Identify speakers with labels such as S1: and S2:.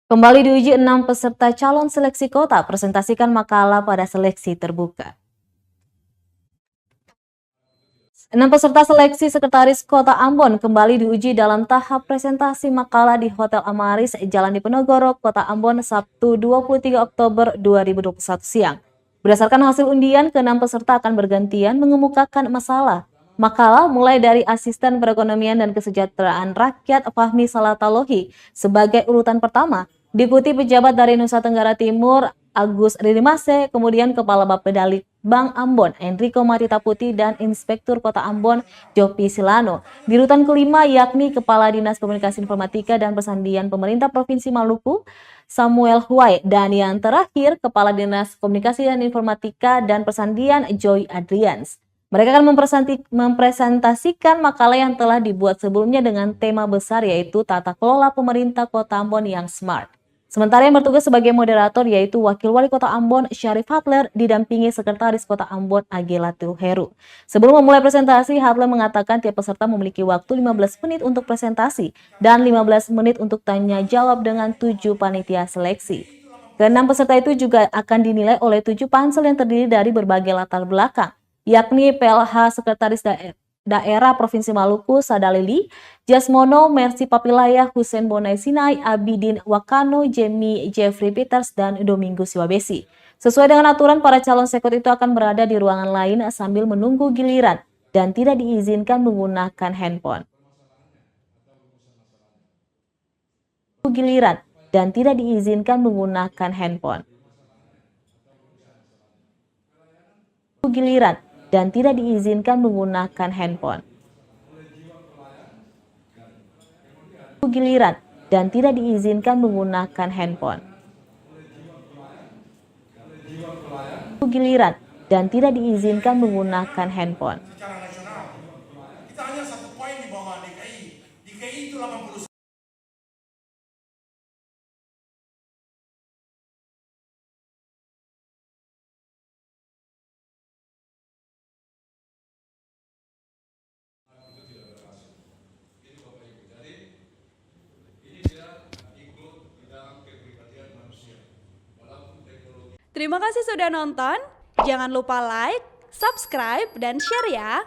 S1: Kembali diuji 6 peserta calon seleksi kota presentasikan makalah pada seleksi terbuka. 6 peserta seleksi sekretaris Kota Ambon kembali diuji dalam tahap presentasi makalah di Hotel Amaris, Jalan Diponegoro, Kota Ambon, Sabtu 23 Oktober 2021 siang. Berdasarkan hasil undian, ke-6 peserta akan bergantian mengemukakan makalah mulai dari Asisten Perekonomian dan Kesejahteraan Rakyat Fahmi Salatalohi sebagai urutan pertama, diikuti pejabat dari Nusa Tenggara Timur Agus Ridimase, kemudian Kepala Bappedalit Bank Ambon Enrico Matita Putih dan Inspektur Kota Ambon Jopi Silano. Di urutan kelima yakni Kepala Dinas Komunikasi Informatika dan Persandian Pemerintah Provinsi Maluku Samuel Huai, dan yang terakhir Kepala Dinas Komunikasi dan Informatika dan Persandian Joy Adrians. Mereka akan mempresentasikan makalah yang telah dibuat sebelumnya dengan tema besar yaitu Tata Kelola Pemerintah Kota Ambon yang Smart. Sementara yang bertugas sebagai moderator yaitu Wakil Wali Kota Ambon Syarif Hadler didampingi Sekretaris Kota Ambon Agelatul Heru. Sebelum memulai presentasi, Hadler mengatakan tiap peserta memiliki waktu 15 menit untuk presentasi dan 15 menit untuk tanya jawab dengan 7 panitia seleksi. Ke-6 peserta itu juga akan dinilai oleh 7 pansel yang terdiri dari berbagai latar belakang, yakni PLH Sekretaris Daerah Provinsi Maluku Sadalili, Jasmono Mercy Papilaya, Hussein Bonai Sinai, Abidin Wakano, Jamie Jeffrey Peters, dan Domingo Siwabesi. Sesuai dengan aturan, para calon sekot itu akan berada di ruangan lain sambil menunggu giliran dan tidak diizinkan menggunakan handphone. Dan tidak diizinkan menggunakan handphone.
S2: Secara nasional, kita hanya 1 poin di bawah DKI. DKI itu 80.
S3: Terima kasih sudah nonton. Jangan lupa like, subscribe, dan share ya.